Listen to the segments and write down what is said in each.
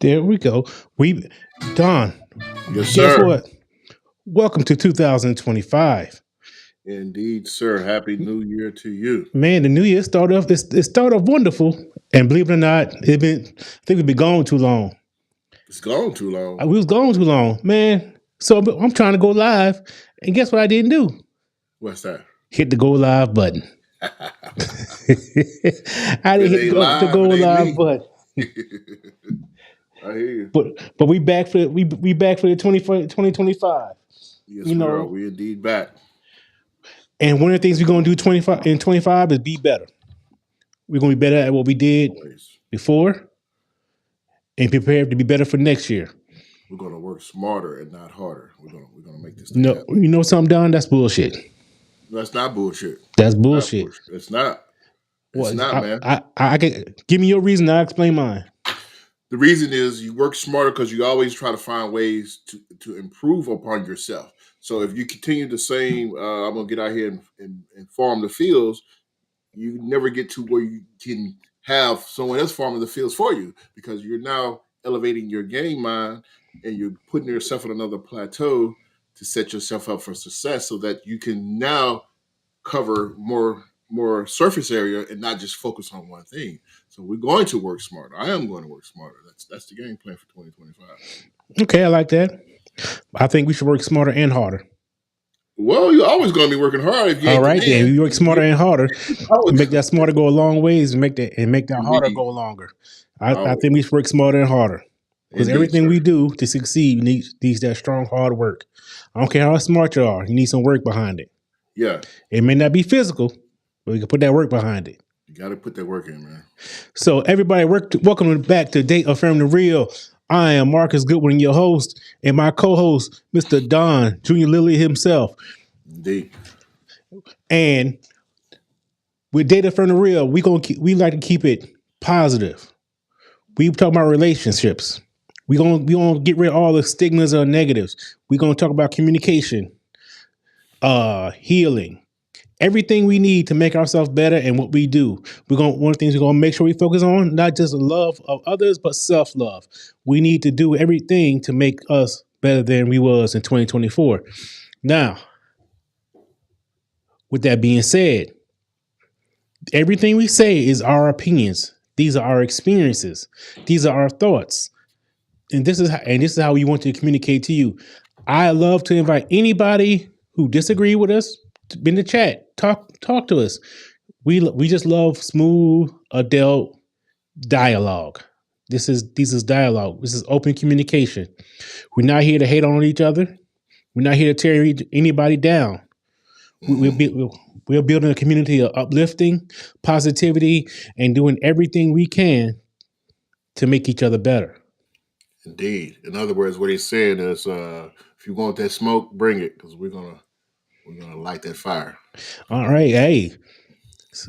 There we go. We Don, Yes, guess sir. what? Welcome to 2025. Indeed, sir. Happy New Year to you. Man, the new year started off. It started off wonderful, and believe it or not, it been. I think we've been gone too long. It's gone too long. We was gone too long, man. So I'm trying to go live, and guess what I didn't do? What's that? Hit the go live button. I If didn't it hit ain't the live, go it ain't live me. button. I hear you. But we back for we back for the 2025. You Yes, we are. know, We indeed back. and one of the things we're gonna do 25 in 25 is be better. We're gonna be better at what we did Always. before and prepare to be better for next year. We're gonna work smarter and not harder. We're gonna make this thing No, happen. you know something, Don? That's bullshit. That's not bullshit. That's It's not bullshit. bullshit. It's not. It's What not, man. I can give me your reason. I'll explain mine. The reason is you work smarter because you always try to find ways to improve upon yourself. So if you continue the same, I'm gonna get out here and farm the fields. You never get to where you can have someone else farming the fields for you because you're now elevating your game mind and you're putting yourself on another plateau to set yourself up for success so that you can now cover more surface area and not just focus on one thing. So we're going to work smarter. I am going to work smarter. That's the game plan for 2025. Okay, I like that. I think we should work smarter and harder. Well, you're always going to be working hard if you All ain't the right, then man. we work smarter and harder. Always Make gonna that be smarter go a long ways and make that harder indeed, go longer. I always, think we should work smarter and harder because indeed, everything sir. we do to succeed needs that strong hard work. I don't care how smart you are, you need some work behind it. Yeah, It may not be physical, but we can put that work behind it. you got to put that work in, man. So everybody, welcome back to Date Affirm the Real. I am Marcus Goodwin, your host, and my co-host, Mr. Don Junior Lilly himself. Indeed. And with Date Affirm the Real, we like to keep it positive. We talk about relationships. We gonna get rid of all the stigmas or negatives. We gonna talk about communication, healing, everything we need to make ourselves better and what we do. One of the things we're gonna make sure we focus on, not just the love of others, but self-love. We need to do everything to make us better than we was in 2024. Now, with that being said, everything we say is our opinions. These are our experiences. These are our thoughts. And this is how we want to communicate to you. I love to invite anybody who disagree with us in the chat. Talk to us. We just love smooth adult dialogue. This is dialogue. This is open communication. We're not here to hate on each other. We're not here to tear anybody down. We, we're, Hmm. bu- we're building a community of uplifting, positivity, and doing everything we can to make each other better. Indeed. In other words, what he's saying is, if you want that smoke, bring it because we're gonna light that fire. All right, hey,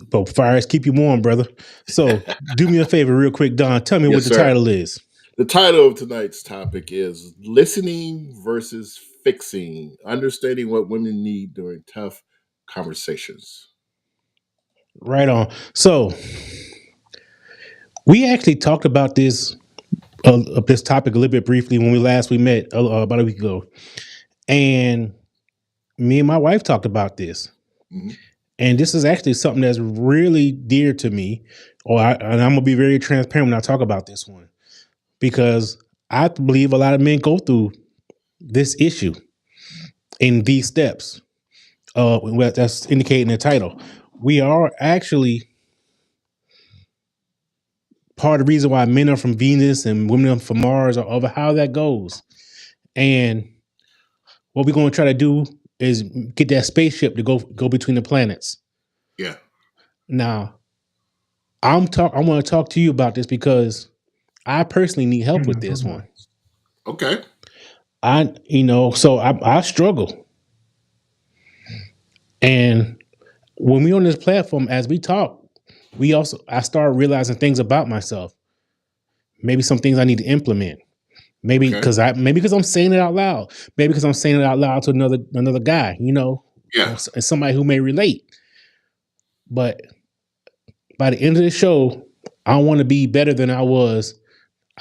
but fires keep you warm, brother. So do me a favor, real quick, Don. Tell me what Yes, the sir. title is. The title of tonight's topic is listening versus fixing, understanding what women need during tough conversations. Right on. So we actually talked about this topic a little bit briefly when we met about a week ago, and me and my wife talked about this. Mhm. And this is actually something that's really dear to me. And I'm gonna be very transparent when I talk about this one because I believe a lot of men go through this issue in these steps. That's indicating the title. We are actually part of the reason why men are from Venus and women are from Mars, or over how that goes. And what we're going to try to do is get that spaceship to go between the planets. Yeah. Now, I want to talk to you about this because I personally need help with this one. Okay. I struggle. And when we on this platform, as we talk, I start realizing things about myself. Maybe some things I need to implement. Okay. Maybe because I'm saying it out loud. Maybe because I'm saying it out loud to another guy, Yeah. and somebody who may relate. But by the end of the show, I want to be better than I was.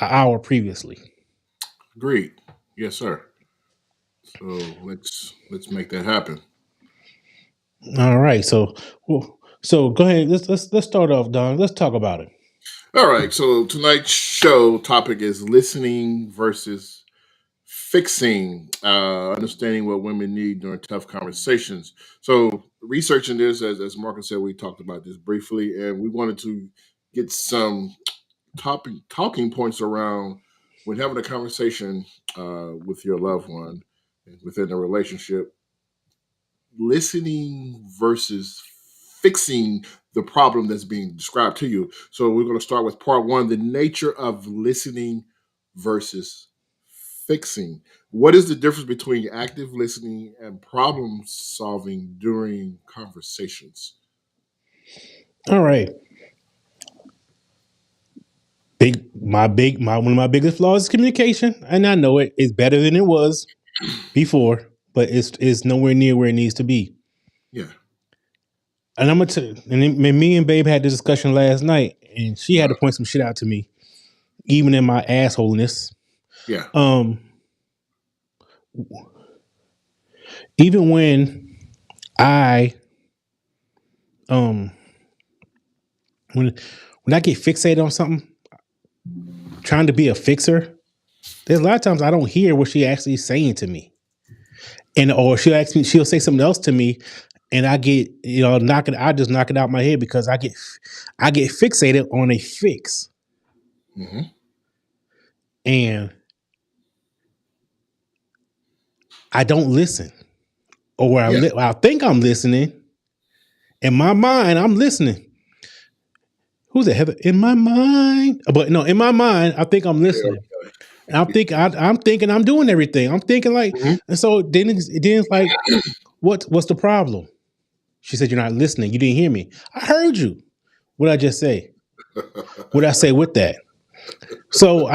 an hour previously. Agreed. Yes, sir. So let's make that happen. All right, so go ahead. Let's start off, Don. Let's talk about it. All right. So tonight's show topic is listening versus fixing, understanding what women need during tough conversations. So, researching this, as Marcus said, we talked about this briefly, and we wanted to get some talking points around when having a conversation with your loved one within a relationship, listening versus fixing the problem that's being described to you. So we're going to start with part one, the nature of listening versus fixing. What is the difference between active listening and problem solving during conversations? All right. My one of my biggest flaws is communication, and I know it is better than it was before, but it's nowhere near where it needs to be. Yeah. And I'm gonna tell and me and Babe had this discussion last night, and she had to point some shit out to me, even in my assholeness. Yeah. Um, even I um when when I get fixated on something, trying to be a fixer, there's a lot of times I don't hear what she actually is saying to me, and or she'll say something else to me, and I get I just knock it out my head because I get fixated on a fix, Hmm. and I don't listen, or Yeah. I think I'm listening. In my mind, I'm listening. Who's that? Heather? In my mind, but no, in my mind, I think I'm Yeah. listening. And I'm thinking I'm doing everything. I'm thinking like, Mhm. and so then it's like, what's the problem? She said, "You're not listening. You didn't hear me. I heard you. What did I just say? What did I say with that?" So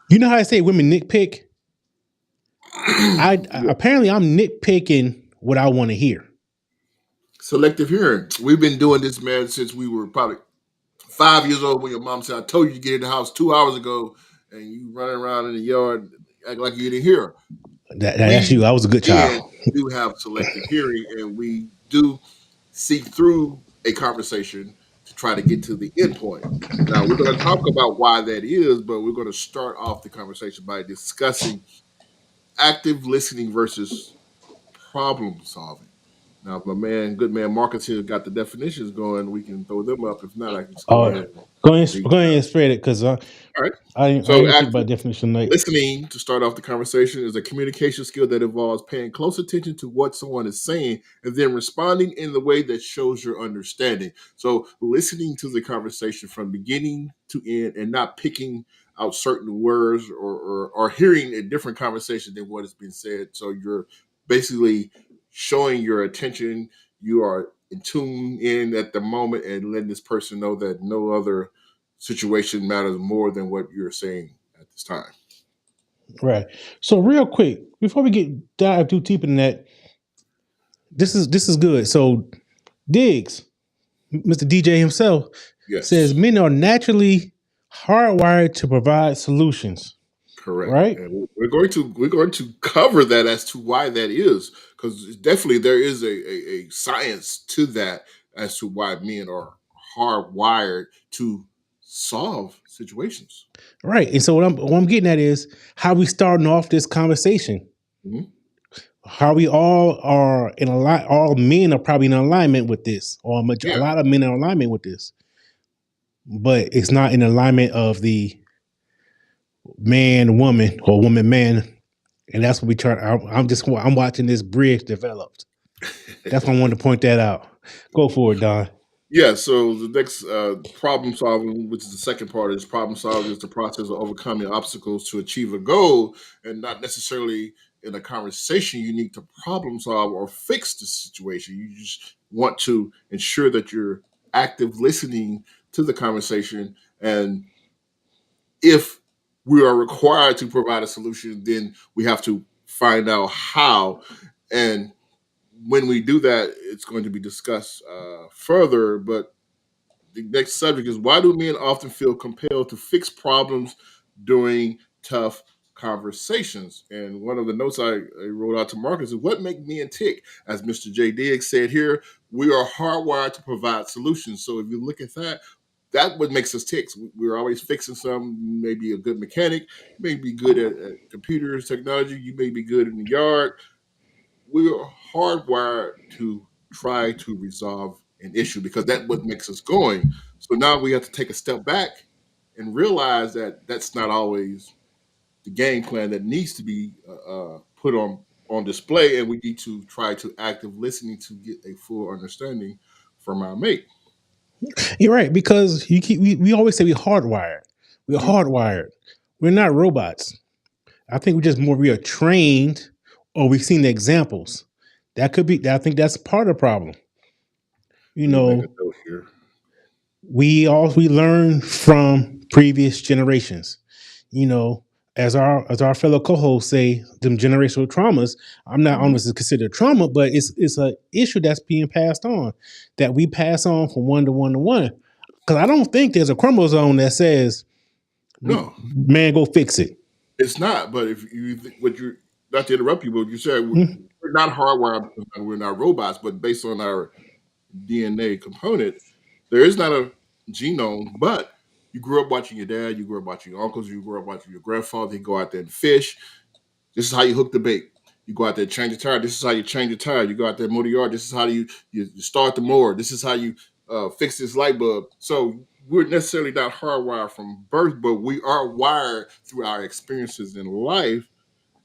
you know how I say women nitpick. Yeah. Apparently I'm nitpicking what I want to hear. Selective hearing. We've been doing this, man, since we were probably 5 years old when your mom said, I told you to get in the house 2 hours ago, and you running around in the yard act like you didn't hear her. That's We, you. I was a good child. again, do have selective hearing, and we do seek through a conversation to try to get to the end point. Now, we're going to talk about why that is, but we're going to start off the conversation by discussing active listening versus problem solving. Now, if my man, good man Marcus here got the definitions going, we can throw them up. If not, I can just go Oh, ahead and read. go ahead and spread it because All right. I So, didn't think active about definition night. listening to start off the conversation is a communication skill that involves paying close attention to what someone is saying and then responding in the way that shows your understanding. So, listening to the conversation from beginning to end and not picking out certain words or hearing a different conversation than what has been said. So, you're basically showing your attention. You are in tune in at the moment and letting this person know that no other situation matters more than what you're saying at this time. Right. So real quick, before we get dive too deep in that, this is good. So Diggs, Mr. DJ himself, says Yes, men are naturally hardwired to provide solutions. correct. Right? And we're going to cover that as to why that is, because definitely there is a science to that as to why men are hardwired to solve situations. Right. And so what I'm getting at is how we starting off this conversation. Mhm. How we all are in a lot. All men are probably in alignment with this, or a Yeah, lot of men are in alignment with this, but it's not in alignment of the man woman or woman man, and that's what we try. I'm watching this bridge developed. That's why I wanted to point that out. Go for it, Don. yeah. So the next problem solving, which is the second part, is problem solving is the process of overcoming obstacles to achieve a goal, and not necessarily in a conversation you need to problem solve or fix the situation. You just want to ensure that you're active listening to the conversation, and if we are required to provide a solution, then we have to find out how. And when we do that, it's going to be discussed further. But the next subject is, why do men often feel compelled to fix problems during tough conversations. And one of the notes I wrote out to Marcus is what make men tick. As Mr. J. Diggs said here, we are hardwired to provide solutions. So if you look at that, that's what makes us tick. We're always fixing something. You may be a good mechanic, you may be good at computers, technology, you may be good in the yard. We are hardwired to try to resolve an issue because that's what makes us going. So now we have to take a step back and realize that that's not always the game plan that needs to be put on display, and we need to try to active listening to get a full understanding from our mate. You're right, because we always say we're hardwired. We're Mhm. hardwired. We're not robots. I think we are trained, or we've seen the examples. That could be. I think that's part of the problem. You Let me make a know, note here. we learn from previous generations. You know, as our fellow co-hosts say, them generational traumas. I'm not Mhm. honestly considered trauma, but it's a issue that's being passed on, that we pass on from one to one to one. Because I don't think there's a chromosome that says, No, "Man, go fix it." it's not. But if you what you not to interrupt you, but you said Mm, we're not hardwired because we're not robots, but based on our DNA component, there is not a genome, but you grew up watching your dad, you grew up watching your uncles, you grew up watching your grandfather. You go out there and fish. This is how you hook the bait. You go out there and change the tire. This is how you change the tire. You go out there and mow the yard. This is how you start the mower. This is how you fix this light bulb. So we're necessarily not hardwired from birth, but we are wired through our experiences in life,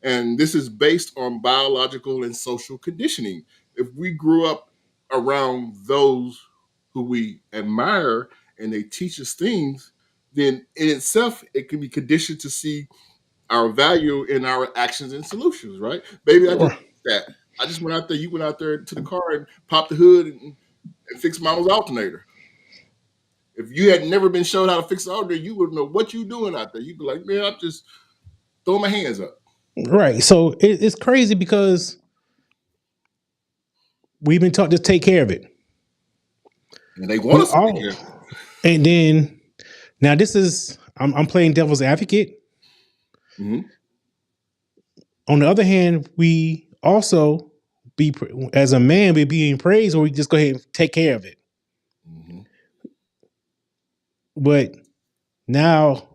and this is based on biological and social conditioning. If we grew up around those who we admire and they teach us things, then in itself it can be conditioned to see our value in our actions and solutions, right? Baby, I just or- fixed that. I just went out there, you went out there to the car and popped the hood and fixed mama's alternator. If you had never been showed how to fix the alternator, you wouldn't know what you're doing out there. You'd be like, man, I'm just throwing my hands up. right. So it's crazy because we've been taught to take care of it. And they want We us to take all, care of it. and then now this is I'm playing devil's advocate. Mhm. On the other hand, we also as a man we being praised, or we just go ahead and take care of it. Mhm. But now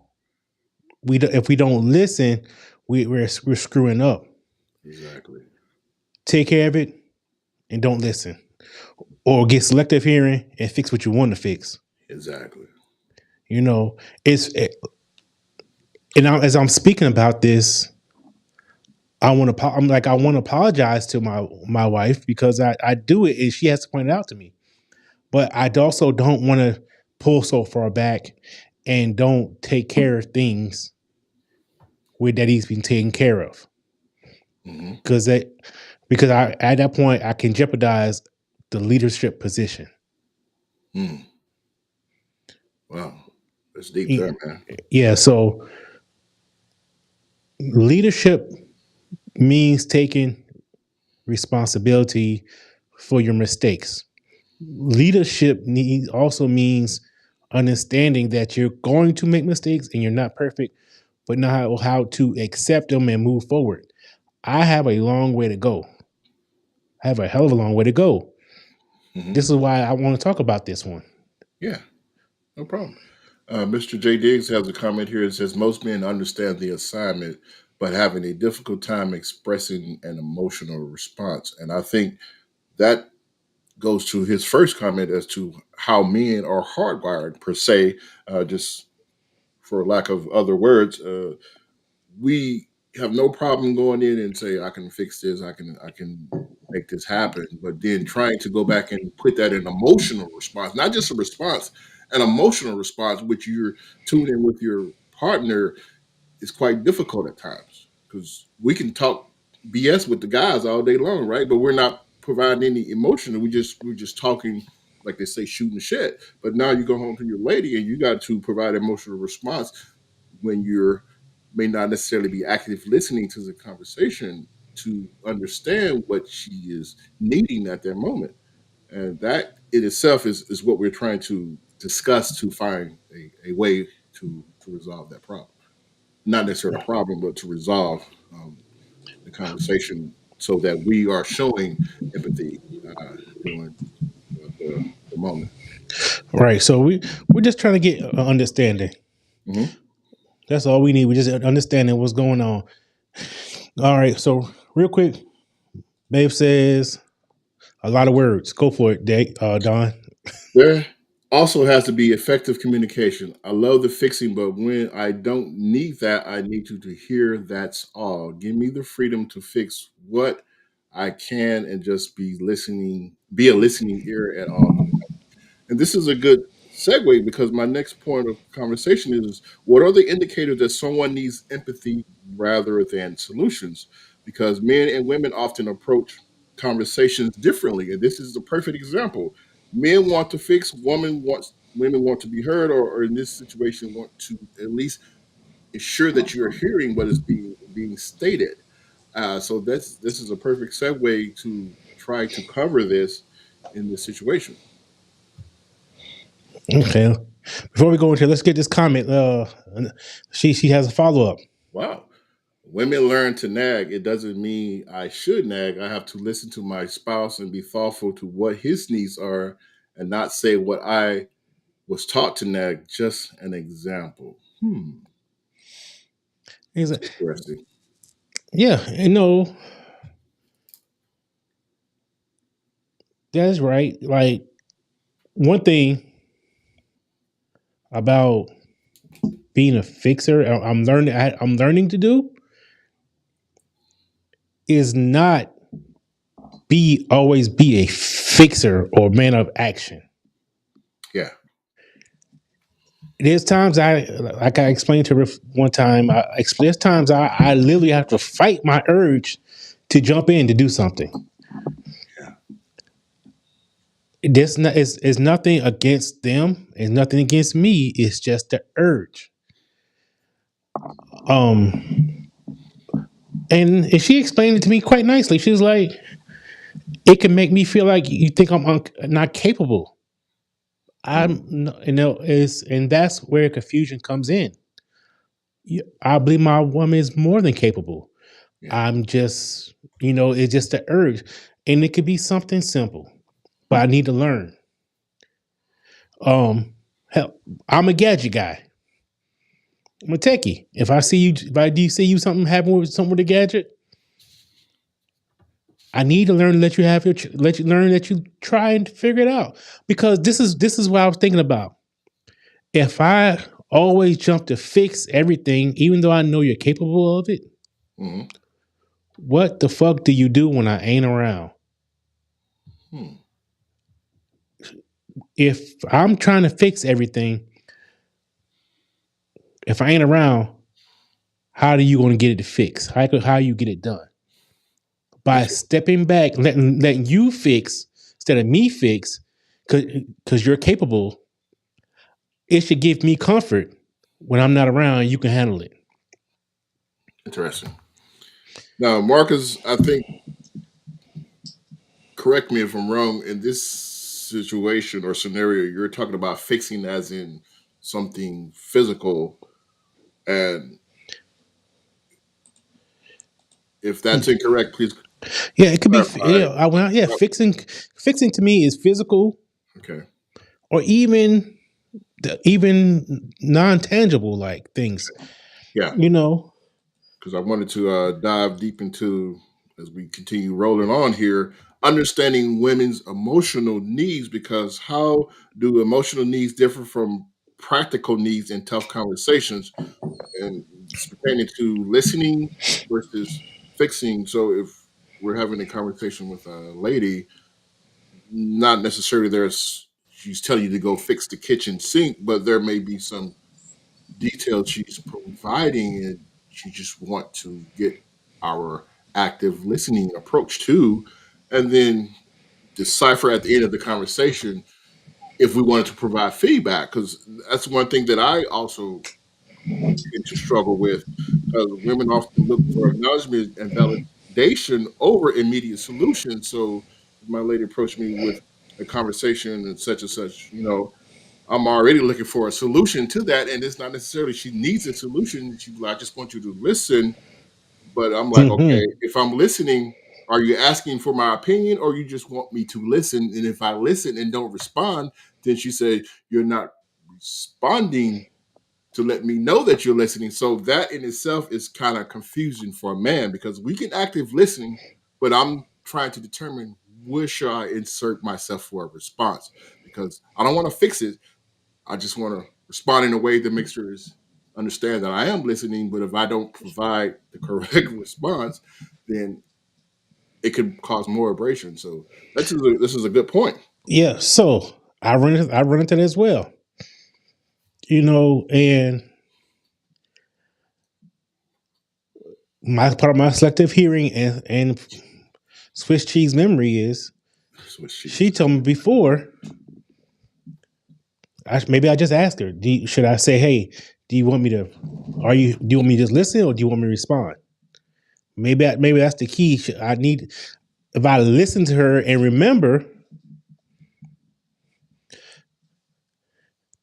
if we don't listen, we're screwing up. Exactly. Take care of it and don't listen, or get selective hearing and fix what you want to fix. Exactly. You know, as I'm speaking about this, I want to apologize to my wife because I do it and she has to point it out to me. But I also don't want to pull so far back and don't take care of things with that he's been taken care of, Mhm. because that because I at that point I can jeopardize the leadership position. Mm. Wow. That's deep Yeah, there, man. yeah, so leadership means taking responsibility for your mistakes. Leadership also means understanding that you're going to make mistakes and you're not perfect, but know how to accept them and move forward. I have a long way to go. I have a hell of a long way to go. Mhm. This is why I want to talk about this one. Yeah, no problem. Mr. J. Diggs has a comment here that says most men understand the assignment, but having a difficult time expressing an emotional response. And I think that goes to his first comment as to how men are hardwired per se. Just for lack of other words, we have no problem going in and say, I can fix this, I can make this happen. But then trying to go back and put that in emotional response, not just a response, an emotional response, which you're tuned in with your partner, is quite difficult at times. Because we can talk BS with the guys all day long, right? But we're not providing any emotion. We're just talking, like they say, shooting the shit. But now you go home to your lady and you got to provide emotional response when you're may not necessarily be active listening to the conversation to understand what she is needing at that moment. And that in itself is what we're trying to discuss to find a way to resolve that problem. not necessarily a problem, but to resolve the conversation so that we are showing empathy during the moment. Right. So we're just trying to get an understanding. Hmm. That's all we need. We just understanding what's going on. All right. So real quick, Babe says a lot of words. Go for it, Don. There also has to be effective communication. I love the fixing, but when I don't need that, I need you to hear that's all. Give me the freedom to fix what I can and just be a listening ear at all. And this is a good segue because my next point of conversation is what are the indicators that someone needs empathy rather than solutions? Because men and women often approach conversations differently. And this is the perfect example. Men want to fix, women want to be heard, or in this situation want to at least ensure that you're hearing what is being stated. So this is a perfect segue to try to cover this in this situation. Okay. Before we go into, let's get this comment. She has a follow up. Wow. Women learn to nag. It doesn't mean I should nag. I have to listen to my spouse and be thoughtful to what his needs are and not say what I was taught to nag. Just an example. He's It's like, interesting. yeah, that's right. Like one thing about being a fixer, I'm learning to do is not be always be a fixer or man of action. Yeah. There's times like I explained to her one time, there's times I literally have to fight my urge to jump in to do something. Yeah. This is nothing against them. It's nothing against me. It's just the urge. Um, and she explained it to me quite nicely. She was like, "It can make me feel like you think I'm not capable." I'm, Hmm. is and that's where confusion comes in. I believe my woman is more than capable. Yeah. I'm just, it's just the urge, and it could be something simple, but I need to learn. Um, hell, I'm a gadget guy. I'm a techie. If I do see you something happen with something with a gadget, I need to learn to let you have let you learn that you try and figure it out. Because this is what I was thinking about. If I always jump to fix everything, even though I know you're capable of it, Hmm. what the fuck do you do when I ain't around? Hmm. If I'm trying to fix everything, if I ain't around, how are you going to get it to fix? How you get it done? By Inter- stepping back, letting you fix instead of me fix, because you're capable. It should give me comfort when I'm not around. You can handle it. Interesting. Now, Marcus, I think, correct me if I'm wrong, in this situation or scenario, you're talking about fixing as in something physical. And if that's incorrect, please Yeah, it could be. clarify. Yeah. Fixing to me is physical Okay. or even non tangible like things. Yeah. You know, Because I wanted to dive deep into, as we continue rolling on here, understanding women's emotional needs. Because how do emotional needs differ from practical needs in tough conversations? And it's pertaining to listening versus fixing. So if we're having a conversation with a lady, not necessarily there's she's telling you to go fix the kitchen sink, but there may be some detail she's providing, and she just want to get our active listening approach to, and then decipher at the end of the conversation if we wanted to provide feedback, because that's one thing that I also tend to struggle with. Women often look for acknowledgement and validation over immediate solutions. So if my lady approached me with a conversation and such, I'm already looking for a solution to that, and it's not necessarily she needs a solution. She's like, I just want you to listen. But I'm like, okay, Hmm. if I'm listening, are you asking for my opinion, or you just want me to listen? And if I listen and don't respond, then she said you're not responding to let me know that you're listening. So that in itself is kind of confusing for a man because we can active listening, but I'm trying to determine where should I insert myself for a response because I don't want to fix it. I just want to respond in a way that makes sure is understand that I am listening. But if I don't provide the correct response, then it could cause more abrasion. So this is a good point. Yeah. So I run into that as well. And my part of my selective hearing and Swiss cheese memory is Swiss she cheese. told me before. Maybe I just asked her, should I say, hey, do you want me to? Do you want me to just listen or do you want me to respond? Maybe that's the key. I need if I listen to her and remember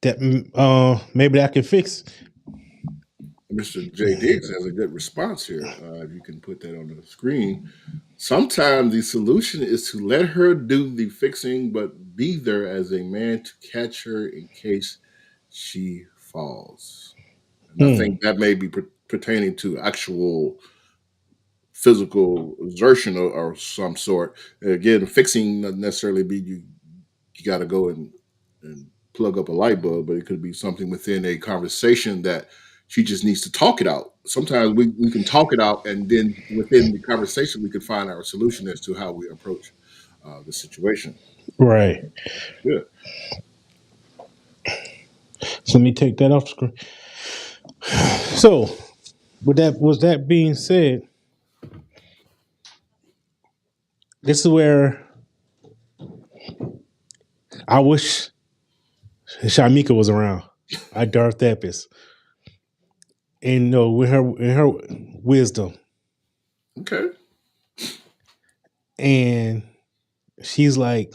that maybe I can fix. Mr. J. Diggs has a good response here. If you can put that on the screen. Sometimes the solution is to let her do the fixing, but be there as a man to catch her in case she falls. And I Hmm. think that may be pertaining to actual physical exertion or some sort. Again, fixing doesn't necessarily be you got to go and plug up a light bulb, but it could be something within a conversation that she just needs to talk it out. Sometimes we can talk it out, and then within the conversation, we can find our solution as to how we approach the situation. Right. That's good. So let me take that off screen. So with that being said, this is where I wish Shamika was around. I Darth Epis. And no, with her wisdom. Okay. And she's like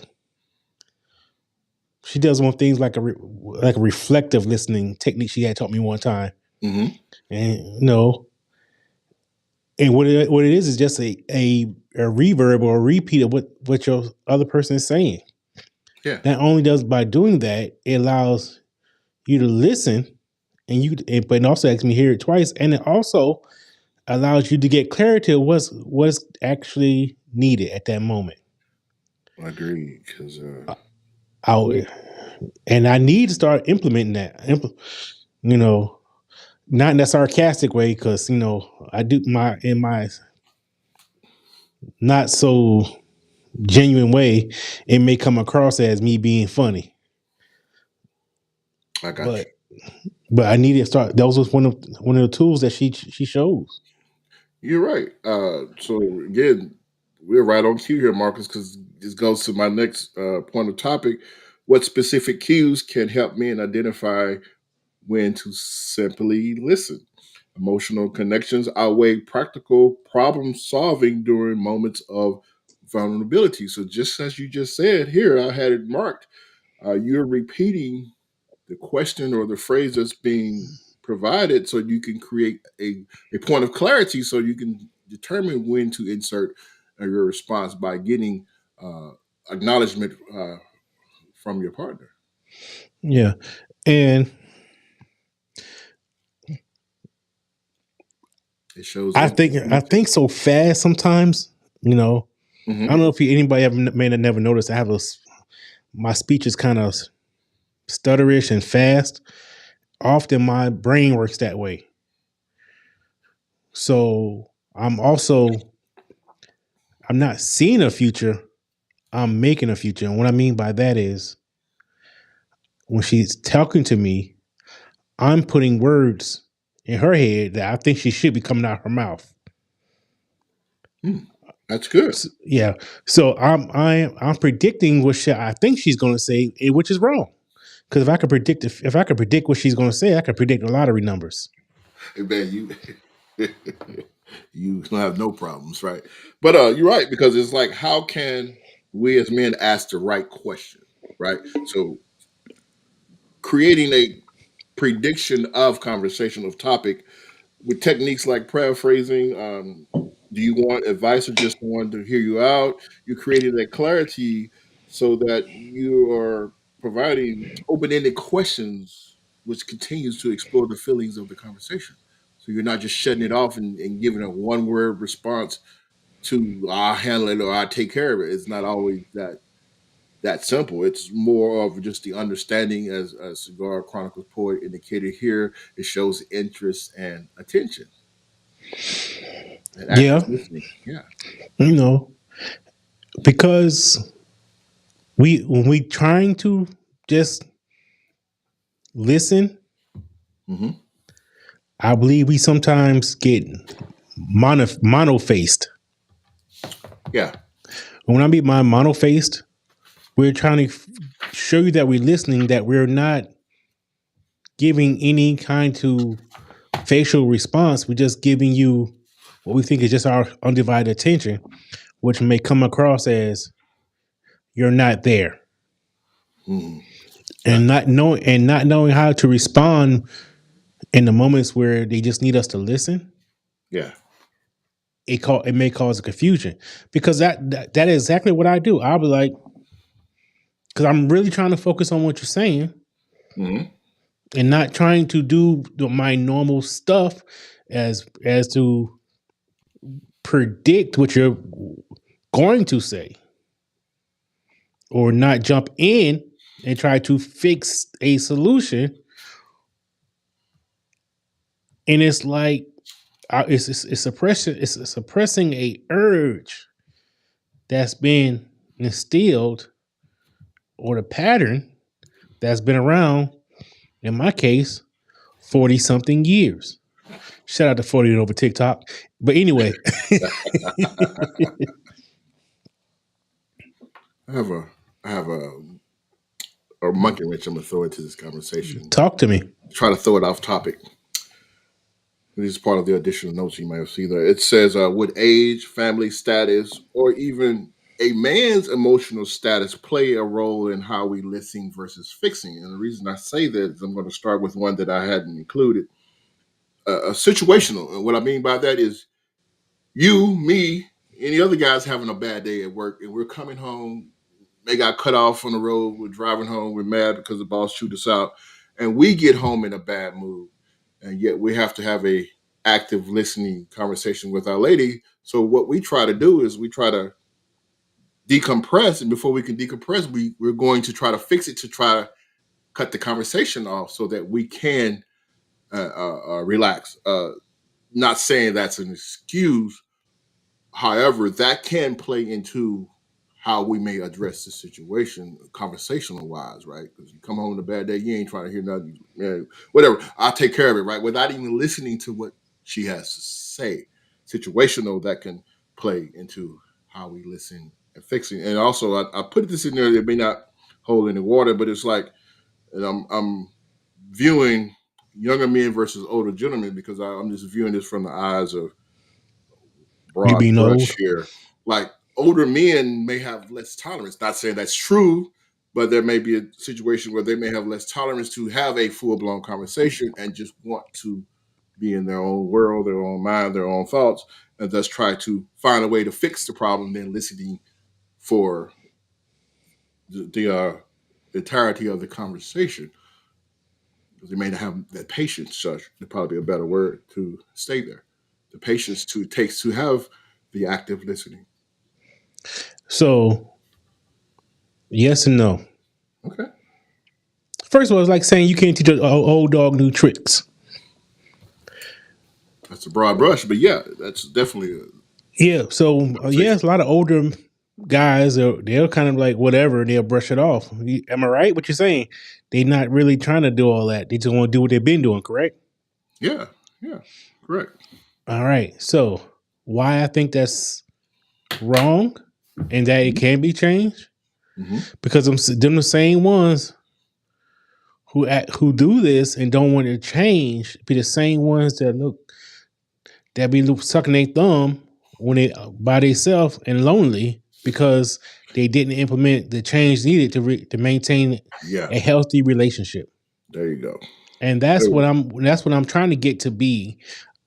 she does one things like a reflective listening technique she had taught me one time. Hmm. And and what it is just a reverb or a repeat of what your other person is saying. Yeah, Not only does by doing that, it allows you to listen but it also makes me hear it twice. And it also allows you to get clarity of what's actually needed at that moment. I agree. Because I and I need to start implementing that. You know, not in a sarcastic way, because I do my not so genuine way. It may come across as me being funny, I got you. but I need to start. That was one of the tools that she shows. You're right. So again, we're right on cue here, Marcus, because this goes to my next point of topic. What specific cues can help men identify when to simply listen? Emotional connections outweigh practical problem solving during moments of vulnerability. So, just as you just said here, I had it marked. You're repeating the question or the phrase that's being provided so you can create a point of clarity so you can determine when to insert your response by getting uh, acknowledgement from your partner. Yeah, and It shows I in think I intimacy. think so fast sometimes. I Hmm. don't know if anybody ever may have never noticed. My speech is kind of stutterish and fast. Often my brain works that way. So I'm not seeing a future. I'm making a future. And what I mean by that is when she's talking to me, I'm putting words in her head that I think she should be coming out her mouth. Hmm. That's good. Yeah. So I'm predicting I think she's going to say, which is wrong. Because if I could predict what she's going to say, I could predict the lottery numbers. Hey, man, you don't have no problems, right? But you're right because it's like, how can we as men ask the right question, right? So creating a prediction of conversation of topic with techniques like paraphrasing. Do you want advice or just want to hear you out? You're creating that clarity so that you are providing open-ended questions, which continues to explore the feelings of the conversation. So you're not just shutting it off and giving a one-word response to "I'll handle it" or "I'll take care of it." It's not always that simple. It's more of just the understanding, as Cigar Chronicles poet indicated here. It shows interest and attention and active Yeah, listening. Yeah. you know, because when we trying to just listen, Hmm. I believe we sometimes get mono-faced. Yeah. And when I mean by mono-faced, we're trying to show you that we're listening, that we're not giving any kind to facial response. We're just giving you what we think is just our undivided attention, which may come across as you're not there, Hmm. and not knowing how to respond in the moments where they just need us to listen. Yeah. It may cause a confusion, because that is exactly what I do. I'll be like, because I'm really trying to focus on what you're saying Hmm. and not trying to do my normal stuff as to predict what you're going to say, or not jump in and try to fix a solution. And it's like it's suppression. It's suppressing a urge that's been instilled, or the pattern that's been around. In my case, 40 something years. Shout out to 40 and over TikTok. But anyway, I have a monkey wrench I'm gonna throw into this conversation. talk to me. Try to throw it off topic. This is part of the additional notes you might have seen there. It says, would age, family status, or even a man's emotional status play a role in how we listen versus fixing? And the reason I say that is I'm going to start with one that I hadn't included, situational. And what I mean by that is you, me, any other guys having a bad day at work, and we're coming home. They got cut off on the road. We're driving home. We're mad because the boss chewed us out, and we get home in a bad mood, and yet we have to have a active listening conversation with our lady. So what we try to do is we try to decompress, and before we can decompress, we're going to try to fix it to try to cut the conversation off so that we can relax. Not saying that's an excuse. However, that can play into how we may address the situation conversational wise, right? Because you come home on a bad day, you ain't trying to hear nothing. Whatever, I'll take care of it, right? Without even listening to what she has to say. Situational, that can play into how we listen and fixing. And also, I put this in there that may not hold any water, but it's like, and I'm viewing younger men versus older gentlemen because I'm just viewing this from the eyes of You broad being brush old. here. Like older men may have less tolerance. Not saying that's true, but there may be a situation where they may have less tolerance to have a full blown conversation and just want to be in their own world, their own mind, their own thoughts, and thus try to find a way to fix the problem, then listening for the entirety of the conversation. Because they may not have that patience, such would probably be a better word to stay there. The patience to takes to have the active listening. So, yes and no. Okay. First of all, it's like saying you can't teach an old dog new tricks. That's a broad brush, but yeah, that's definitely a Yeah. So, conversation. yes, a lot of older guys, they're kind of like whatever, and they'll brush it off. Am I right? What you're saying? They're not really trying to do all that. They just want to do what they've been doing, correct? Yeah, yeah, correct. All right. So, why I think that's wrong and that it Hmm. can be changed? Hmm. Because them the same ones who do this and don't want to change be the same ones that be sucking their thumb when they by themselves and lonely because they didn't implement the change needed to maintain Yeah, a healthy relationship. There you go. And There we go. that's what I'm trying to get to be.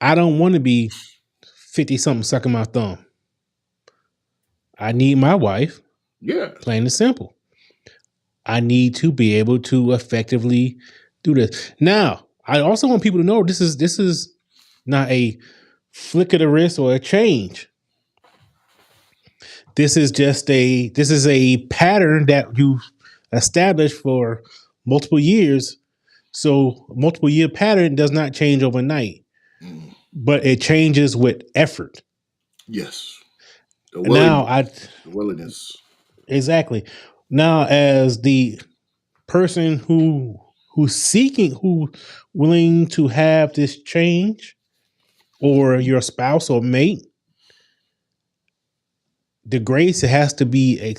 I don't want to be 50 something sucking my thumb. I need my wife, Yeah. plain and simple. I need to be able to effectively do this. Now, I also want people to know this is not a flick of the wrist or a change. This is a pattern that you established for multiple years. So multiple year pattern does not change overnight, Mm. but it changes with effort. Yes. The Now willingness. I The willingness. exactly now as the person who's seeking who willing to have this change or Mm. your spouse or mate, the grace has to be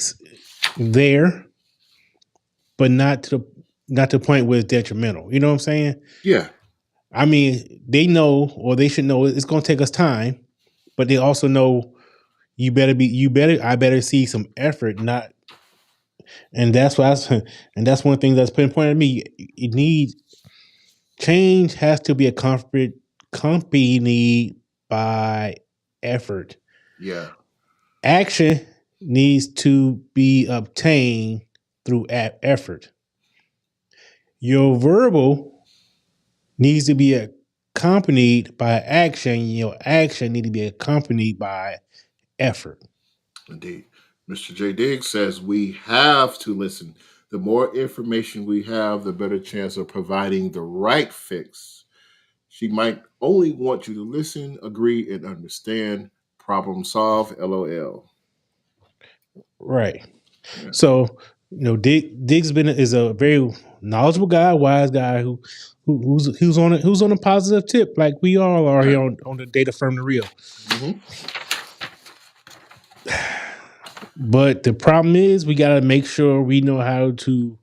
there, but not to the point where it's detrimental. You know what I'm saying? Yeah. I mean, they know or they should know it's going to take us time, but they also know I better see some effort, not and that's why and that's one thing that's pinpointed to me. You need change has to be accompanied by effort. Yeah. Action needs to be obtained through effort. Your verbal needs to be accompanied by action. Your action need to be accompanied by effort. Indeed. Mr. J. Diggs says we have to listen. The more information we have, the better chance of providing the right fix. She might only want you to listen, agree, and understand. Problem solved. LOL. Right. Yeah. So, Diggs been is a very knowledgeable guy, wise guy who's on a positive tip, like we all are Yeah. here on the Data Firm the Real. Hmm. But the problem is we gotta make sure we know how to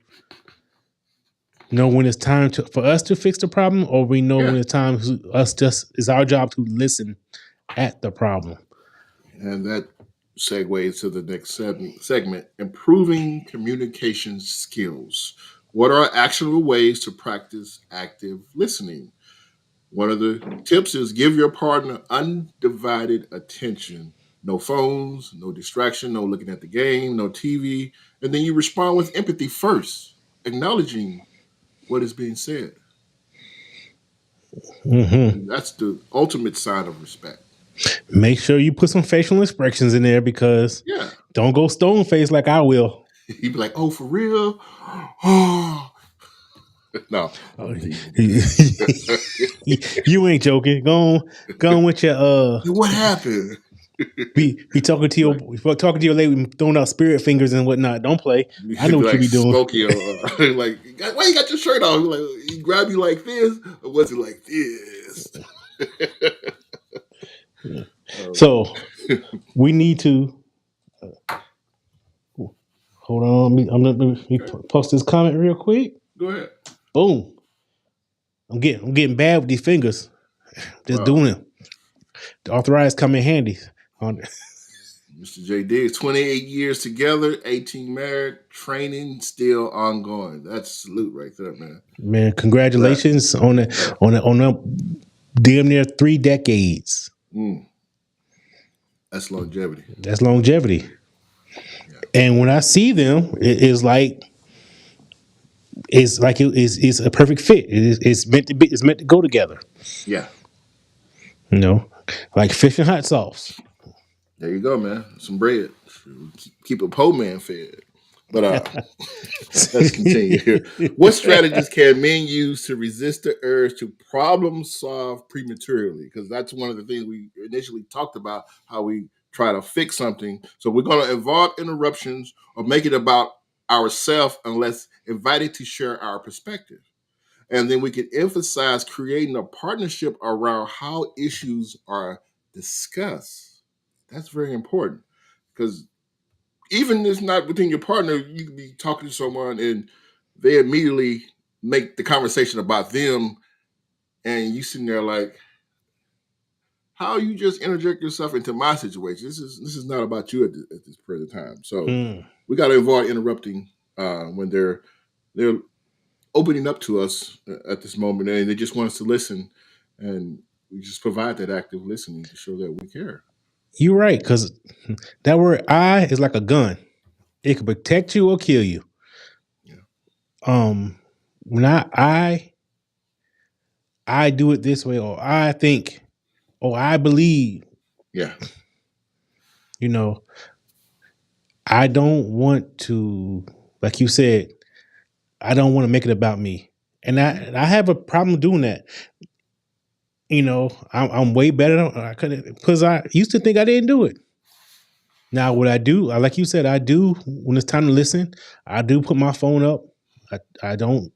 know when it's time for us to fix the problem, or we know Yeah. when it's time for us just it's our job to listen at the problem. And that segues to the next segment, improving communication skills. What are actionable ways to practice active listening? One of the tips is give your partner undivided attention. No phones, no distraction, no looking at the game, no TV. And then you respond with empathy first, acknowledging what is being said. Hmm. And that's the ultimate sign of respect. Make sure you put some facial expressions in there because Yeah. don't go stone faced like I will. He'd be like, oh, for real? Oh, no, Oh, I'm teasing. you ain't joking. Go on with your What happened? be like, talking to your lady, throwing out spirit fingers and whatnot. Don't play. I know he'd be what you like be doing. Smokey, like, why you got your shirt on? Like, he grab you like this, or was it like this? um, So we need to hold on. Let me okay, post this comment real quick. go ahead. Boom. I'm getting bad with these fingers. Just Wow. doing it. The arthritis come in handy. On Mr. J. Diggs, 28 years together, 18 married, training still ongoing. That's salute right there, man. man, Congrats. congratulations on Yeah. a damn near 3 decades. Mm, that's longevity. That's longevity. Yeah. And when I see them, it's a perfect fit. It's meant to be. It's meant to go together. Yeah. You know, like fish and hot sauce. There you go, man. Some bread. Keep a poor man fed. But let's continue here. What strategies can men use to resist the urge to problem solve prematurely? Because that's one of the things we initially talked about, how we try to fix something. So we're going to avoid interruptions or make it about ourselves unless invited to share our perspective. And then we can emphasize creating a partnership around how issues are discussed. That's very important because even if it's not within your partner, you could be talking to someone and they immediately make the conversation about them, and you sitting there like, how you just interject yourself into my situation? This is not about you at this present time. So Mm. we got to avoid interrupting when they're opening up to us at this moment, and they just want us to listen, and we just provide that active listening to show that we care. You're right, because that word "I" is like a gun. It can protect you or kill you. Yeah, When I do it this way, or I think, or I believe. yeah, You know, I don't want to, like you said, I don't want to make it about me, and I have a problem doing that. I'm way better. I couldn't because I used to think I didn't do it. Now, what I do, like you said, I do when it's time to listen. I do put my phone up. I don't.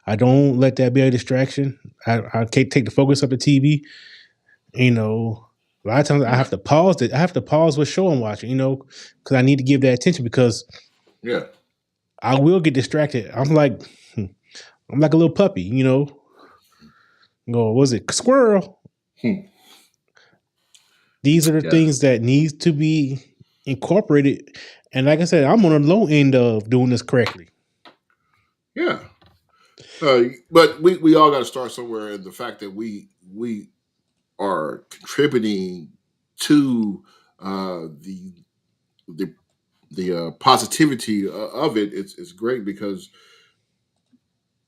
I don't let that be a distraction. I can't take the focus of the TV. You know, a lot of times I yeah, have to pause it. I have to pause what show I'm watching. Because I need to give that attention because yeah. I will get distracted. I'm like a little puppy. Go, was it squirrel? Hmm. These are the Yeah, things that needs to be incorporated. And like I said, I'm on the low end of doing this correctly. yeah. But we all got to start somewhere, and the fact that we are contributing to the the positivity of it, it's great because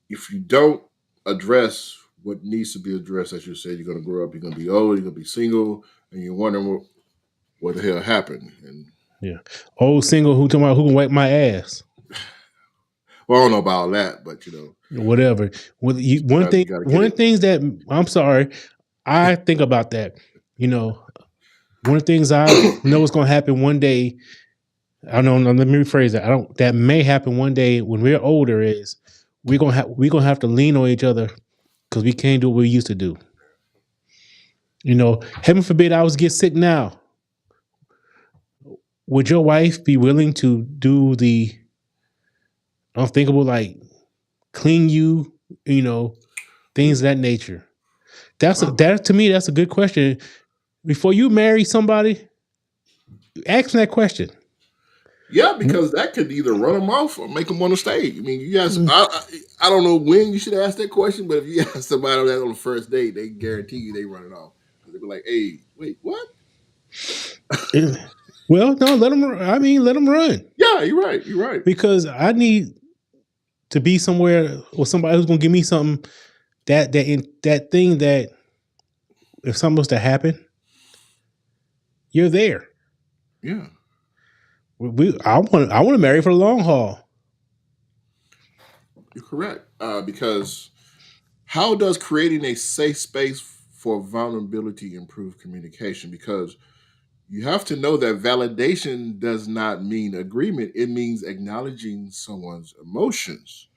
if you don't address what needs to be addressed, as you said, you're going to grow up, you're going to be old, you're going to be single, and you're wondering what the hell happened. And Yeah. Old single who talking about who can wipe my ass. well, I don't know about all that, but Whatever. One thing, you got to get one of it. the things that I'm sorry, I think about that. You know, one of the things I know is going to happen one day. I don't know. Let me rephrase that. I don't. That may happen one day when we're older. Is we're gonna have to lean on each other because we can't do what we used to do. Heaven forbid I was get sick now. Would your wife be willing to do the unthinkable, like clean you? Things of that nature. Well, That to me. That's a good question. Before you marry somebody, ask them that question. yeah, because that could either run them off or make them want to stay. I mean, you guys, I don't know when you should ask that question, but if you ask somebody that on the first date, they guarantee you they run it off. They be like, "Hey, wait, what?" Well, no, let them. I mean, let them run Yeah, you're right. You're right. because I need to be somewhere with somebody who's gonna give me something that thing that if something was to happen, you're there. Yeah, I want to marry for the long haul. you're correct. Because how does creating a safe space for vulnerability improve communication? Because you have to know that validation does not mean agreement; it means acknowledging someone's emotions.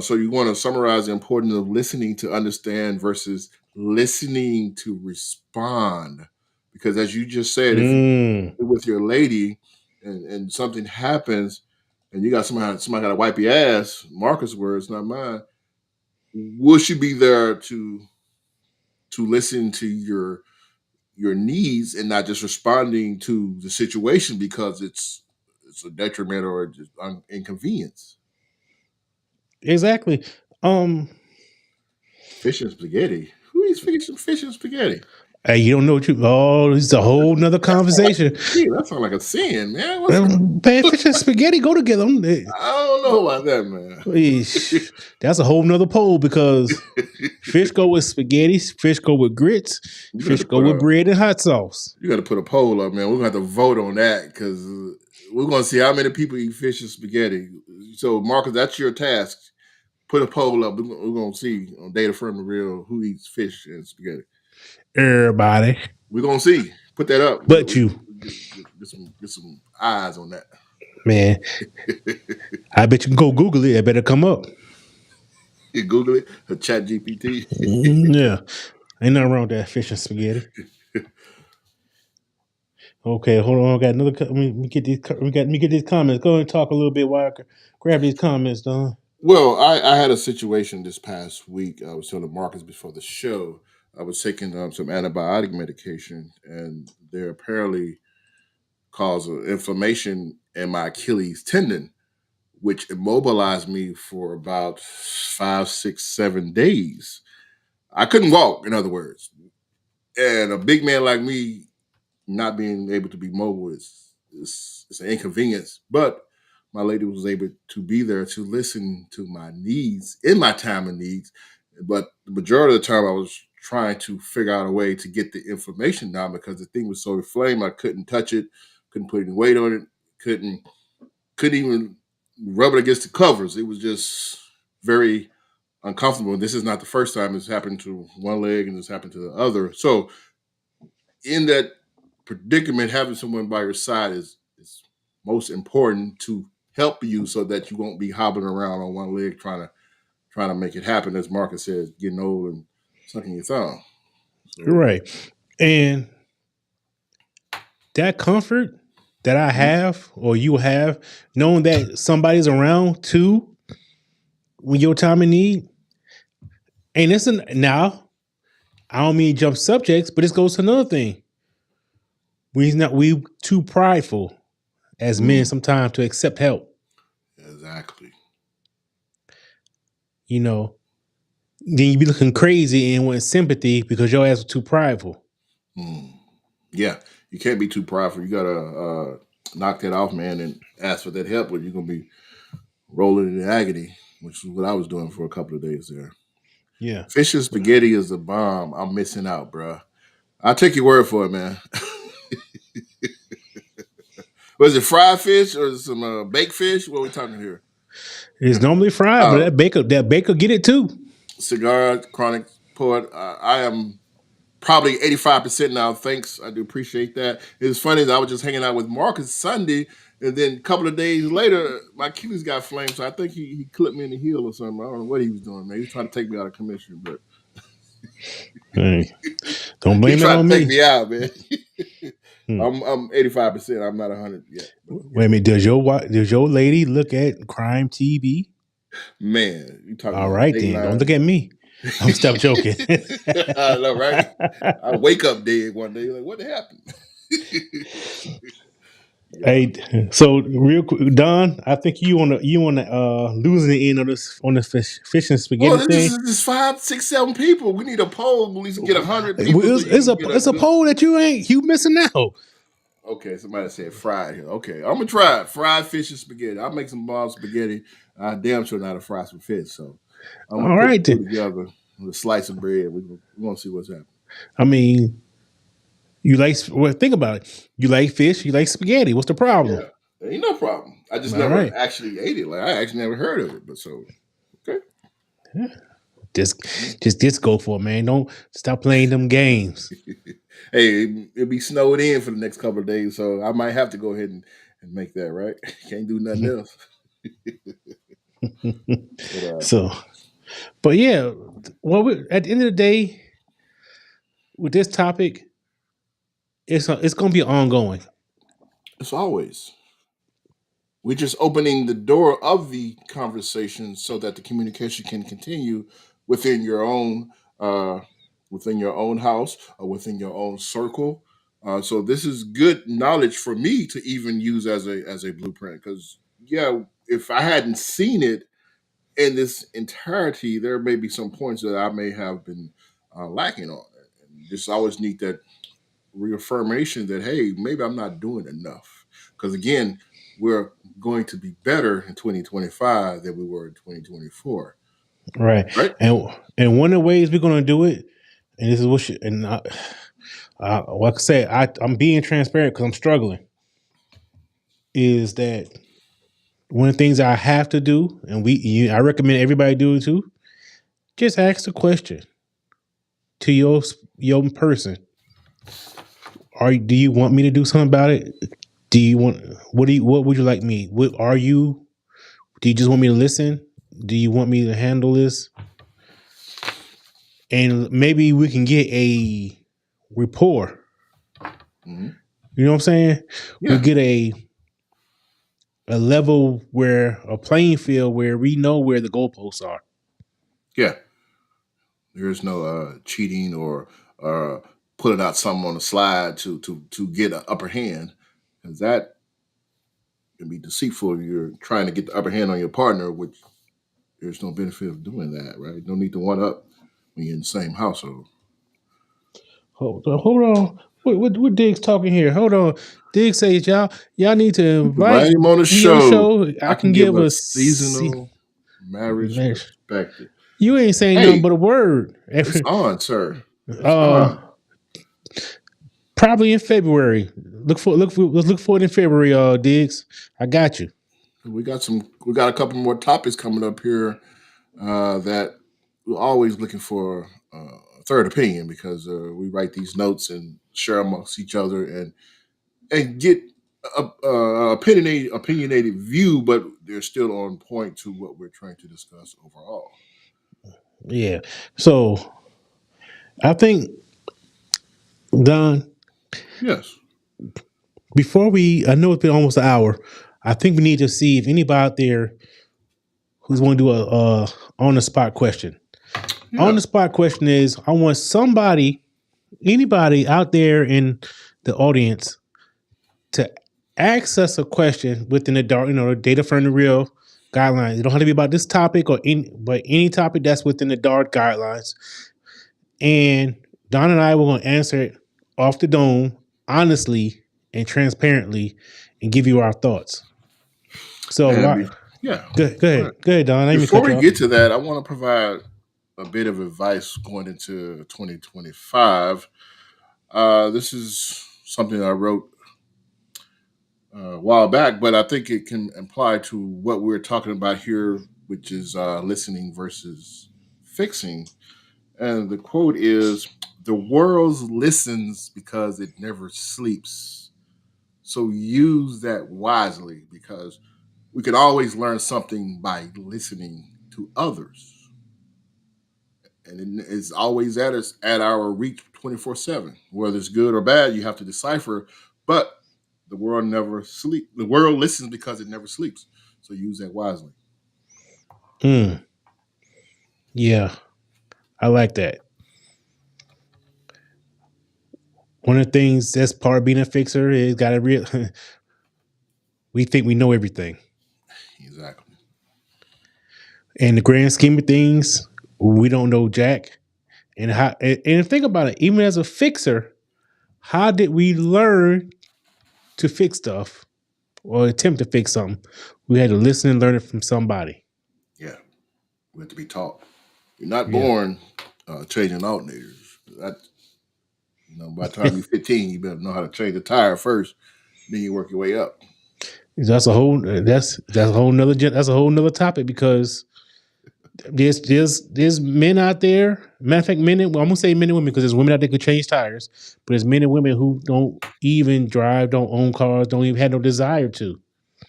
So you want to summarize the importance of listening to understand versus listening to respond. Because as you just said, if Mm, you're with your lady and something happens and you got somebody got to wipe your ass, Marcus' words, not mine, will she be there to listen to your needs and not just responding to the situation because it's a detriment or just inconvenience? exactly. Um, Fish and spaghetti. Who eats fish and spaghetti? hey, you don't know what you. Oh, it's a whole nother That sounds like conversation. that sounds like a sin, man. What's Man, fish and spaghetti go together. I don't know about that, man. Eesh. That's a whole nother poll because fish go with spaghetti, fish go with grits, you got fish to go put with a bread and hot sauce. you got to put a poll up, man. We're gonna have to vote on that because we're gonna see how many people eat fish and spaghetti. So, Marcus, that's your task. Put a poll up. We're gonna see on Data from the Real who eats fish and spaghetti. Everybody, We're gonna see. Put that up. but you, Get some eyes on that. man. I bet you can go Google it. It better come up. You Google it. Chat GPT. Yeah, ain't nothing wrong with that fish and spaghetti. Okay, hold on. I got another. Let me get these. Let me get these comments. Go and talk a little bit while I grab these comments, Don. Well, I had a situation this past week. I was telling Marcus before the show. I was taking some antibiotic medication, and they apparently caused inflammation in my Achilles tendon, which immobilized me for about 5, 6, 7 days. I couldn't walk, in other words. And a big man like me not being able to be mobile is an inconvenience. But my lady was able to be there to listen to my needs in my time of needs. But the majority of the time, I was trying to figure out a way to get the information down because the thing was so inflamed. I couldn't touch it, couldn't put any weight on it, couldn't even rub it against the covers. It was just very uncomfortable. And this is not the first time it's happened to one leg and it's happened to the other. So in that predicament, having someone by your side is most important to help you so that you won't be hobbling around on one leg trying to make it happen. As Marcus says, getting old and sucking your thumb. So Right. And that comfort that I mhm. have or you have, knowing that somebody's around too when your time of need, and listen now, I don't mean jump subjects, but this goes to another thing. We too prideful as men Mm, sometimes to accept help. exactly. You know, then you be looking crazy and want sympathy because your ass was too prideful. Mm. Yeah, you can't be too prideful. You gotta knock that off, man, and ask for that help, or you're gonna be rolling in agony, which is what I was doing for a couple of days there. Yeah. Fish and spaghetti is a bomb. I'm missing out, bro. I'll take your word for it, man. Was it fried fish or some baked fish? What are we talking here? It's normally fried, but Uh, that baker get it too. Cigar, chronic poet. I am probably 85% now. Thanks. I do appreciate that. It's funny that I was just hanging out with Marcus Sunday, and then a couple of days later, my Achilles got flamed. So I think he clipped me in the heel or something. I don't know what he was doing, man. He was trying to take me out of commission, but Hey, don't he blame that tried on to take me. me out, man. Hmm. I'm 85%. I'm not 100 yet, but Wait a minute. Does your lady look at crime TV? man, you talking All about right, then. Don't look Dateline? at me. I'm stop joking. I know, right? I wake up dead one day, like, what happened? Yeah. Hey, so real quick, Don, I think you on the losing the end of this on the fish and Well, spaghetti this thing. is just 5, 6, 7 people. We need a poll at least to get 100 people so It's, you it's can a get a it's a good. poll that you missing out. Okay, somebody said fried here. Okay, I'm gonna try it. Fried fish and spaghetti. I'll make some bomb spaghetti. I damn sure not to fry some fish. So I'm gonna All put the right two then. together with a slice of bread. We're gonna see what's happening. I mean, think about it. You like fish, you like spaghetti. What's the problem? Yeah, ain't no problem. I just All never right. actually ate it. Like I actually never heard of it. But so okay. Just just go for it, man. Don't stop playing them games. Hey, it'll be snowed in for the next couple of days, so I might have to go ahead and make that right. Can't do nothing else. But So, but yeah, well, at the end of the day, with this topic, it's gonna be ongoing. it's always we're just opening the door of the conversation so that the communication can continue within your own uh, within your own house or within your own circle. So this is good knowledge for me to even use as a blueprint because yeah, if I hadn't seen it in this entirety, there may be some points that I may have been lacking on. And just always need that reaffirmation that, hey, maybe I'm not doing enough. Because again, we're going to be better in 2025 than we were in 2024. Right. Right? And one of the ways we're gonna do it, and this is what like I said, I'm being transparent because I'm struggling. Is that one of the things I have to do, and I recommend everybody do it too. Just ask the question to your person. Do you want me to do something about it? Do you want what would you like me? Do you just want me to listen? Do you want me to handle this? And maybe we can get a rapport. Hmm. You know what I'm saying? We Yeah. get a level where a playing field where we know where the goalposts are. Yeah. There's no cheating or uh, putting out something on the slide to get an upper hand. Because that can be deceitful. You're trying to get the upper hand on your partner, which there's no benefit of doing that, right? No need to one up when you're in the same household. Hold on. What Diggs talking here? Hold on. Diggs says y'all need to invite Invite him on the me on the show. show. I I can can give give a a seasonal marriage man, perspective. you ain't saying nothing Hey, but a word. it's on, sir. It's uh, on. Probably in February. Let's look for it in February. Diggs, I got you. We got some. We got a couple more topics coming up here that we're always looking for a third opinion because we write these notes and share amongst each other and get a opinionated view, but they're still on point to what we're trying to discuss overall. Yeah. So I think Don, Yes. I know it's been almost an hour. I think we need to see if anybody out there who's going to do a on the spot question. On Yeah. the spot question is I want anybody out there in the audience to ask us a question within the dark, data from the real guidelines. It don't have to be about this topic but any topic that's within the dark guidelines. And Don and I were going to answer it off the dome, honestly and transparently, and give you our thoughts. So And why? yeah. Go ahead, Don. I didn't even Before cut we you off. get to that, I want to provide a bit of advice going into 2025. This is something I wrote a while back, but I think it can apply to what we're talking about here, which is listening versus fixing. And the quote is: "The world listens because it never sleeps. So use that wisely because we can always learn something by listening to others." And it's always at us at our reach 24/7. Whether it's good or bad, you have to decipher. But the world never sleep. The world listens because it never sleeps. So use that wisely. Mm, yeah, I like that. One of the things that's part of being a fixer is got to real. We think we know everything. Exactly. In the grand scheme of things, we don't know jack. And think about it, even as a fixer, how did we learn to fix stuff or attempt to fix something? We had to listen and learn it from somebody. Yeah. We have to be taught. You're not Yeah. born changing alternators. That by the time you're 15, you better know how to change the tire first. Then you work your way up. That's a whole nother topic because there's men out there. Matter of fact, well, I'm gonna say men and women because there's women out there who change tires, but there's men and women who don't even drive, don't own cars, don't even have no desire to.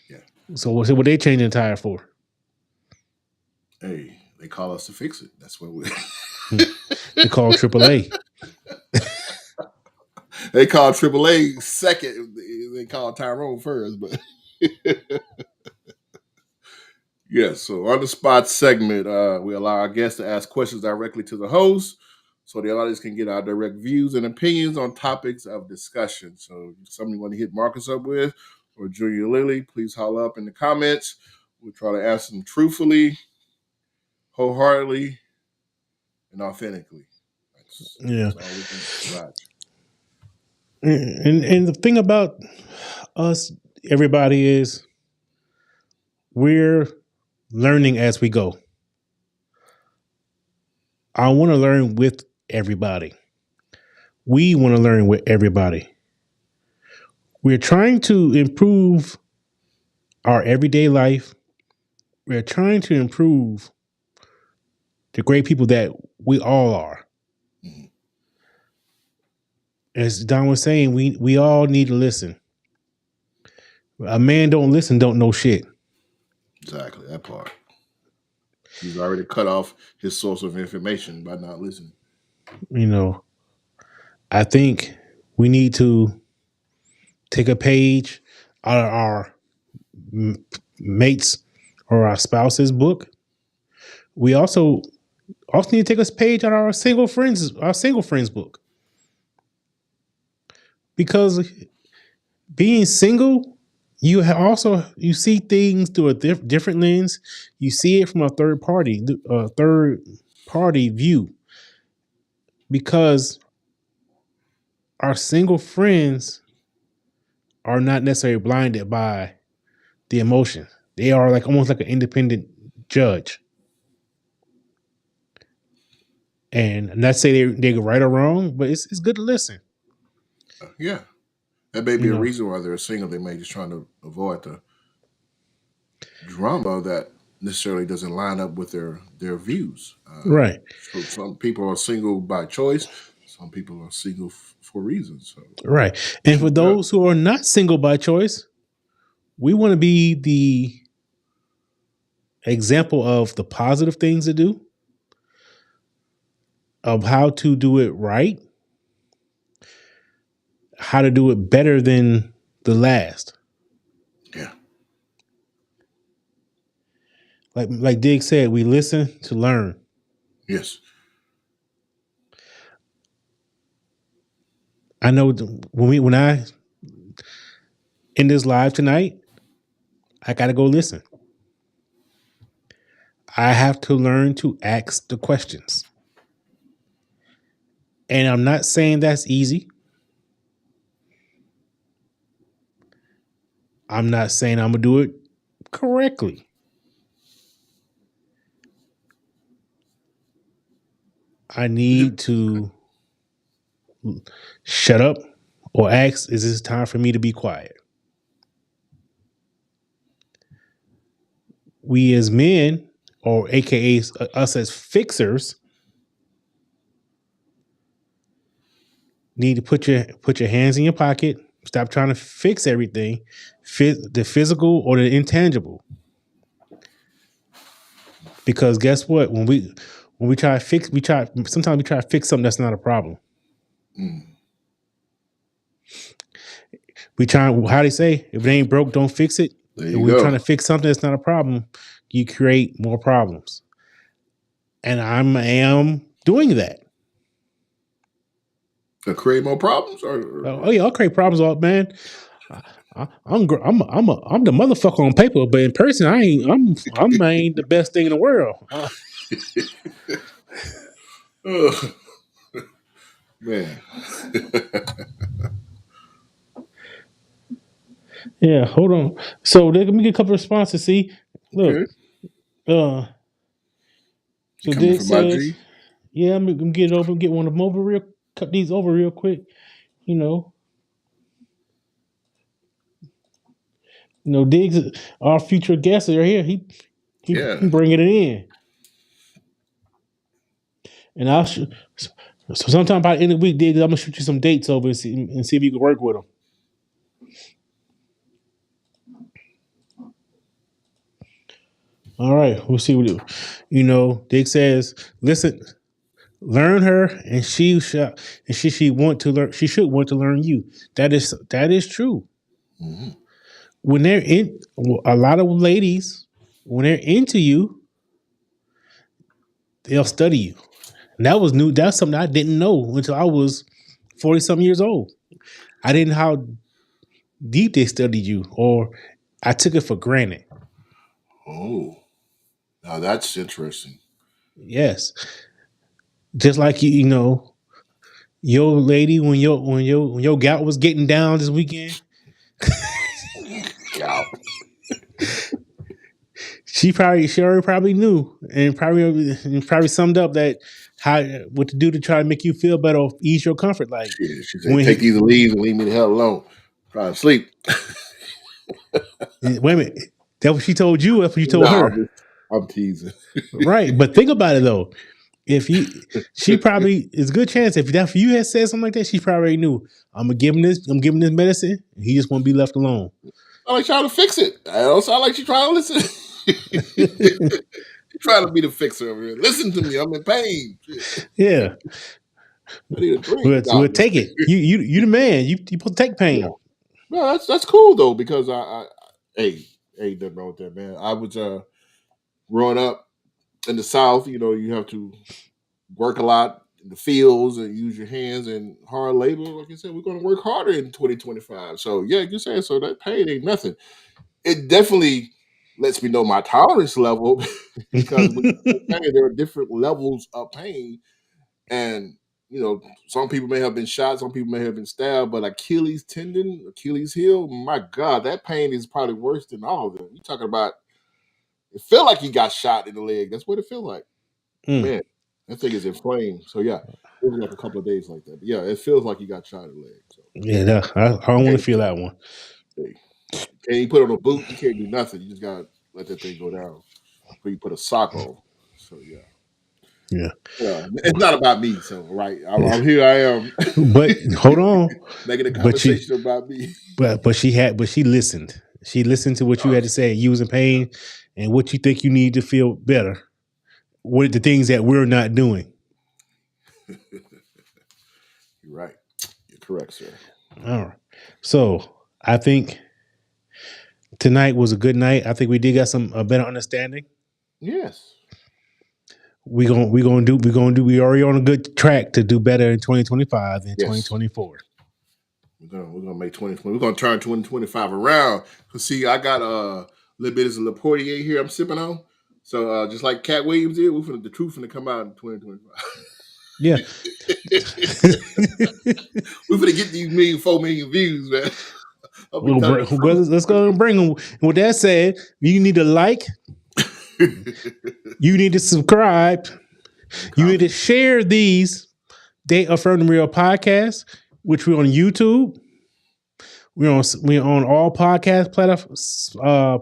Yeah. So what they changing the tire for? Hey, they call us to fix it. That's what we. They call AAA. They call AAA second. They call Tyrone first, but yes. So on the spot segment, we allow our guests to ask questions directly to the host, so the audience can get our direct views and opinions on topics of discussion. So, if something you want to hit Marcus up with, or Junior Lily, please holler up in the comments. We'll try to answer them truthfully, wholeheartedly, and authentically. Yeah. That's all we can provide. And the thing about us, everybody, is we're learning as we go. I want to learn with everybody. We want to learn with everybody. We're trying to improve our everyday life. We're trying to improve the great people that we all are. Mhm. As Don was saying, we all need to listen. A man don't listen, don't know shit. Exactly that part. He's already cut off his source of information by not listening. You know, I think we need to take a page out of our mates or our spouse's book. We also need to take a page out of our single friends book, because being single You see things through a different lens. You see it from a third party view, because our single friends are not necessarily blinded by the emotion. They are like almost like an independent judge. And not say they're right or wrong, but it's good to listen. Yeah, that may You be a know, reason why they're single. They may just trying to avoid the drama that necessarily doesn't line up with their views. right, So some people are single by choice. Some people are single for reasons. So right. And for should judge. those who are not single by choice, we want to be the example of the positive things to do, of how to do it right, how to do it better than the last. Yeah. Like Dig said, we listen to learn. Yes. I know when I in this live tonight, I got to go listen. I have to learn to ask the questions. And I'm not saying that's easy. I'm not saying I'm going to do it correctly. I need to shut up or ask, is this time for me to be quiet? We as men, or AKA us as fixers, need to put your hands in your pocket. Stop trying to fix everything, the physical or the intangible. Because guess what? When we try to fix, sometimes we try to fix something that's not a problem. Mm. We try, how they say, if it ain't broke, don't fix it. There If you we're trying go. to fix something that's not a problem, you create more problems. And am doing that. To create more problems, Oh yeah, I'll create problems, all man. I'm the motherfucker on paper, but in person, I ain't the best thing in the world. oh, man. Yeah, hold on. So let me get a couple of responses. See, look, Okay. uh, You so coming Dig from my says, G? yeah, I'm get it over, get one of them over real, cut these over real quick. You know, Diggs, our future guest are here. He Yeah. bringing it in, and so sometime by the end of the week, Diggs, I'm gonna shoot you some dates over and see if you can work with them. All right, we'll see what Dick says. Listen, learn her, and she want to learn. She should want to learn you. That is true. Mm-hmm. When they're in, a lot of ladies, when they're into you, they'll study you. And that was new. That's something I didn't know until I was 40 something years old. I didn't know how deep they studied you, or I took it for granted. Oh, now that's interesting. Yes, just like your lady when your gout was getting down this weekend. Yeah. She already probably knew and probably summed up that how what to do to try to make you feel better or ease your comfort. Like She said, when take these leaves and leave me the hell alone. Trying to sleep. wait a minute, that's what she told you. That's what you told No, her, I'm teasing. right? But think about it though. If she probably it's a good chance if you had said something like that, she probably knew. I'm giving this medicine. He just want to be left alone. I like trying to fix it. I don't sound like she's trying to listen. She's trying to be the fixer over here. Listen to me. I'm in pain. Shit. Yeah, I need a drink. we'll No, take it. You the man. You take yeah. pain. No, that's cool though because hey, ain't nothing wrong with that, man. I was growing up in the South. You know, you have to work a lot. in the fields and use your hands and hard labor. Like I said, we're going to work harder in 2025. So yeah, you're saying so that pain ain't nothing. It definitely lets me know my tolerance level because when you feel pain, there are different levels of pain, and some people may have been shot, some people may have been stabbed, but Achilles tendon, Achilles heel, my God, that pain is probably worse than all of them. You're talking about it feel like you got shot in the leg. That's what it feel like. Mm. Man, that thing is inflamed. So yeah, it was like a couple of days like that. But yeah, it feels like you got shot in the leg. So Yeah, I don't want to can't, feel that one. can't you put on a boot? You can't do nothing. You just gotta let that thing go down before you put a sock on. So yeah. Yeah. Yeah, it's not about me. So right, I'm here. I am But hold on. making a But she conversation about me. but she listened. She listened to what you Oh, had to say, you was in yeah, pain, and what you think you need to feel better. What are the things that we're not doing? you're right. You're correct, sir. All right. So I think tonight was a good night. I think we did got a better understanding. Yes, We already on a good track to do better in 2025 than yes. 2024. We're gonna make 2020. We're gonna turn 2025 around. Cause see, I got a little bit of Le Portier here. I'm sipping on. So just like Cat Williams did, the truth finna come out in 2025. Yeah. We're finna get these 4 million views, man. I'll be telling the Let's go and bring them. With that said, you need to like, truth. you need to subscribe, And you need to comment. share these They Affirm the Real podcast, which we're on YouTube. We're on all podcast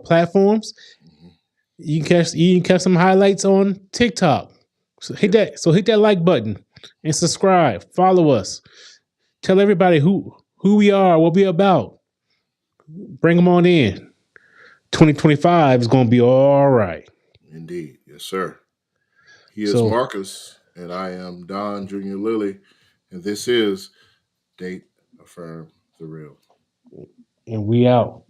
platforms. Mhm. You can catch some highlights on TikTok. So hit Yes, that like button and subscribe. Follow us. Tell everybody who we are, what we about. Bring them on in. 2025 is going to be all right. indeed. Yes, sir. He is So, Marcus, and I am Don Jr. Lilly, and this is Date Affirm the Real. and we out.